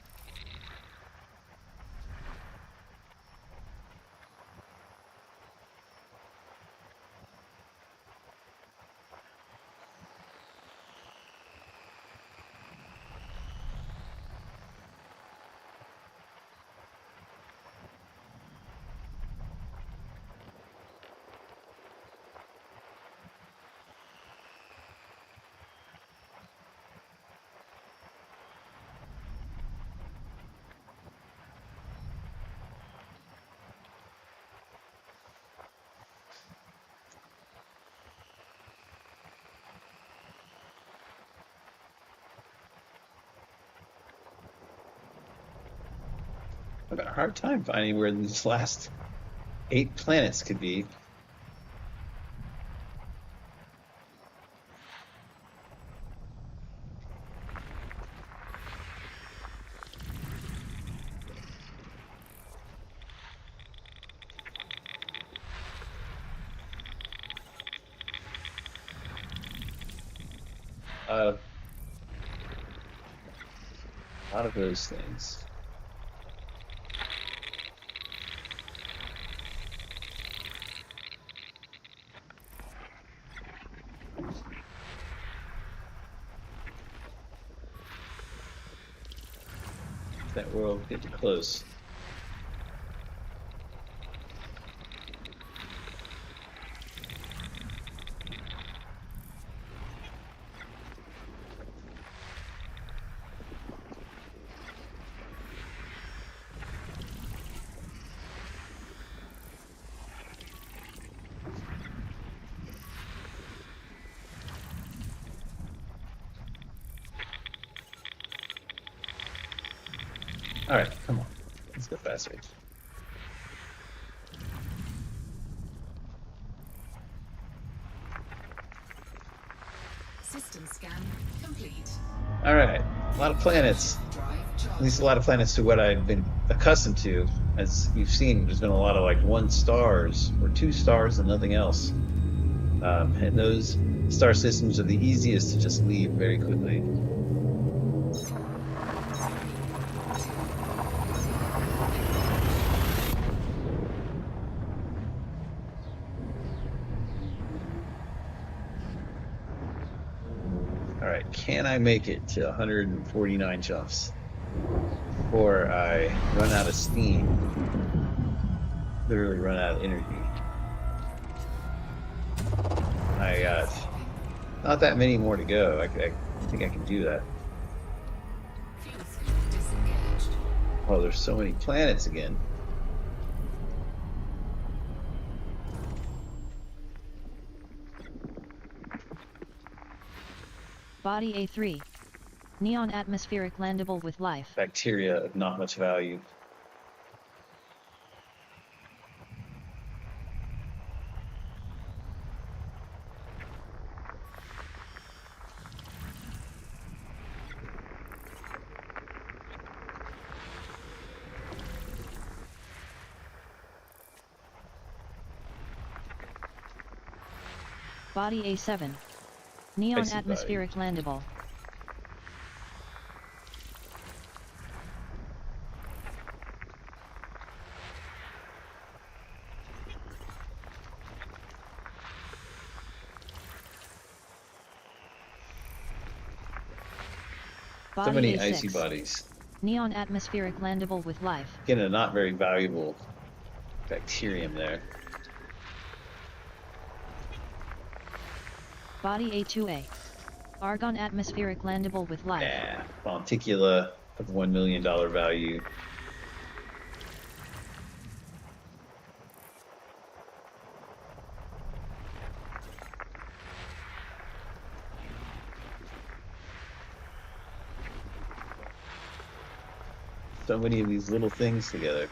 I've got a hard time finding where these last 8 planets could be. A lot of those things. That world get too close. All right, come on. Let's go faster. System scan complete. All right, a lot of planets. Drive At least a charged. lot of planets to what I've been accustomed to. As you've seen, there's been a lot of like 1 stars or 2 stars and nothing else. And those star systems are the easiest to just leave very quickly. All right, can I make it to 149 jumps before I run out of steam? Literally run out of energy. I got not that many more to go. I think I can do that. Fuel scoop disengaged. Oh, there's so many planets again. Body A3. Neon atmospheric landable with life. Bacteria of not much value. Body A7. Neon Icy atmospheric landable. So Body many A6. icy bodies. Neon atmospheric landable with life. Again, a not very valuable bacterium there. Body A2A. Argon atmospheric landable with life. Nah, Fonticula of $1 million value. So many of these little things together.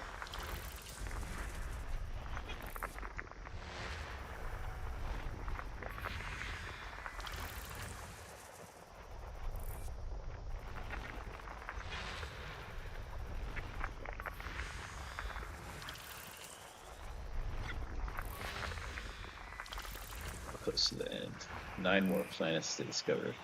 Close to the end. 9 more planets to discover.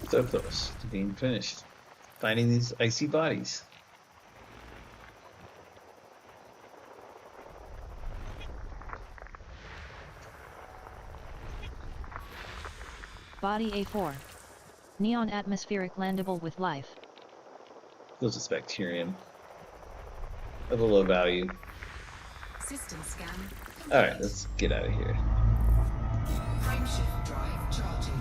So close to being finished. Finding these icy bodies. Body A4. Neon atmospheric landable with life. Feels it's bacterium. Of a low value. System scan complete. Alright, let's get out of here. Frameshift drive charging.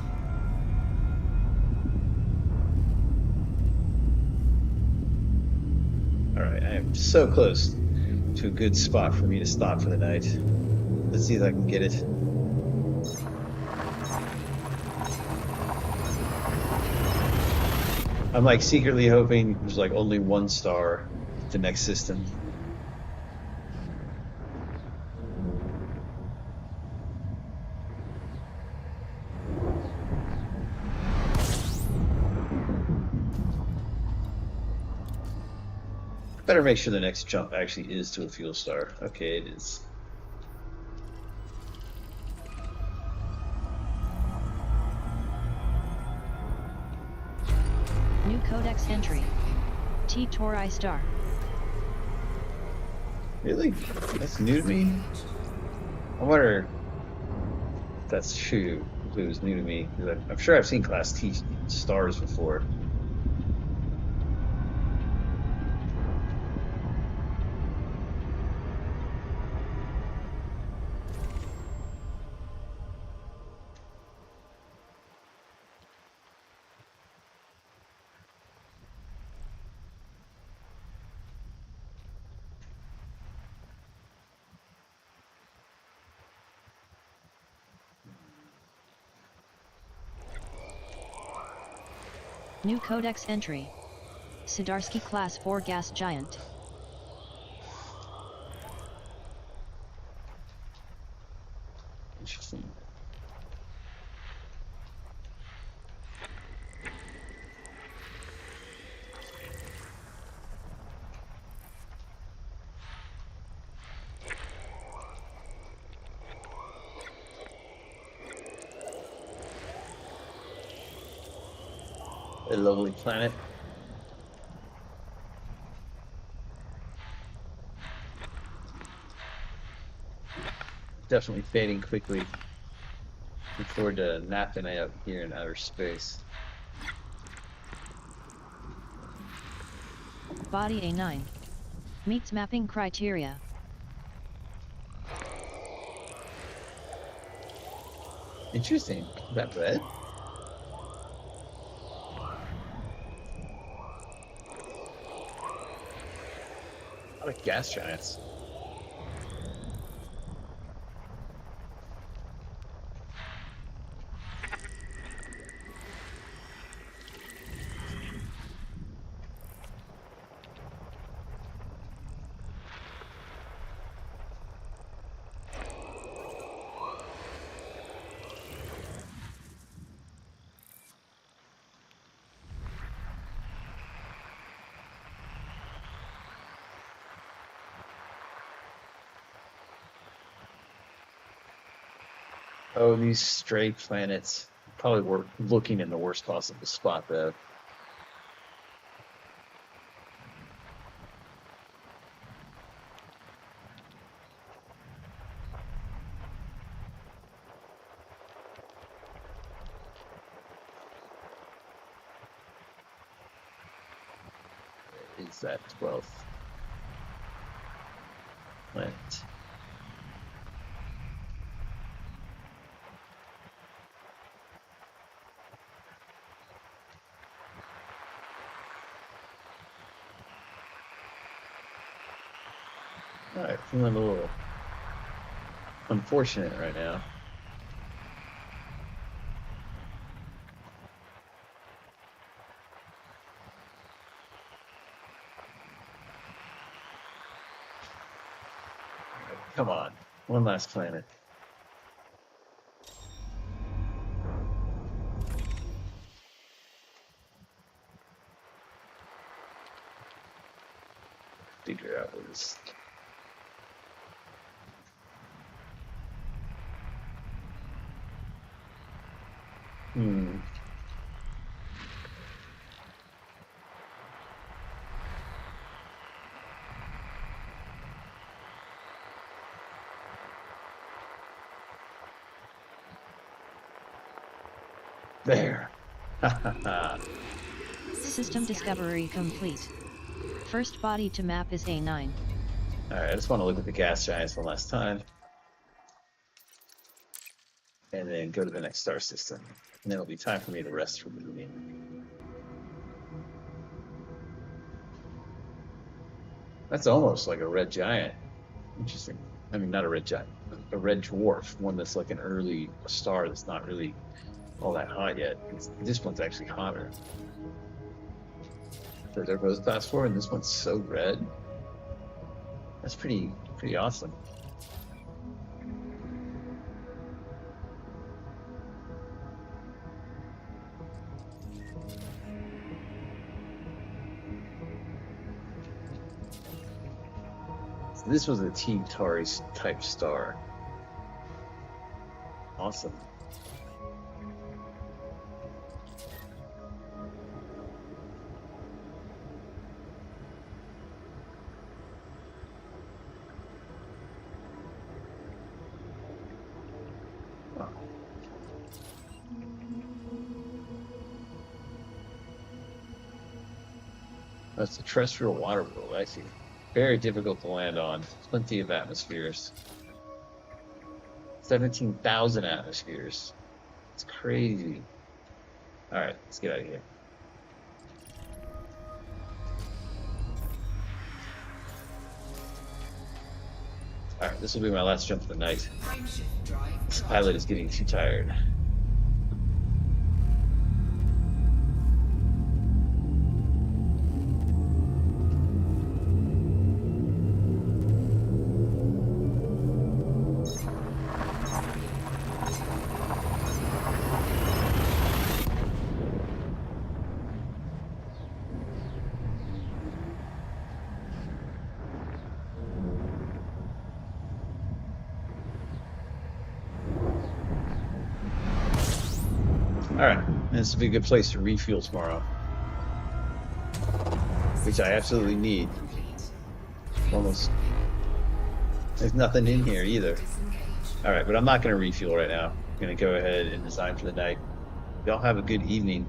Alright, I am so close to a good spot for me to stop for the night. Let's see if I can get it. I'm like secretly hoping there's like only one star at the next system. Better make sure the next jump actually is to a fuel star. Okay, it is. New codex entry. T Tori star. Really? That's new to me? I wonder if that's true, if it was new to me. 'Cause I'm sure I've seen Class T stars before. New codex entry. Sidarsky class 4 gas giant. Interesting. A lovely planet. Definitely fading quickly. Look forward to napping out here in outer space. Body A9. Meets mapping criteria. Interesting. Is that red? A lot of gas giants. Oh, these stray planets. Probably were looking in the worst possible spot, though. Is that 12th planet? Alright, feeling a little unfortunate right now. Come on, one last planet. Figure out what this. Hmm. There. Ha ha ha. System discovery complete. First body to map is A9. Alright, I just want to look at the gas giants one last time. And then go to the next star system. And then it'll be time for me to rest for the evening. That's almost like a red giant. Interesting. I mean, not a red giant, a red dwarf. One that's like an early star that's not really all that hot yet. This one's actually hotter. So they're both class 4, and this one's so red. That's pretty awesome. So this was a Team Tauri type star. Awesome. Wow. That's a terrestrial water world, I see. Very difficult to land on. Plenty of atmospheres. 17,000 atmospheres. It's crazy. Alright, let's get out of here. Alright, this will be my last jump of the night. Frameshift drive This charging. pilot is getting too tired. Alright, this will be a good place to refuel tomorrow. Which I absolutely need. Almost. There's nothing in here either. Alright, but I'm not going to refuel right now. I'm going to go ahead and design for the night. Y'all have a good evening.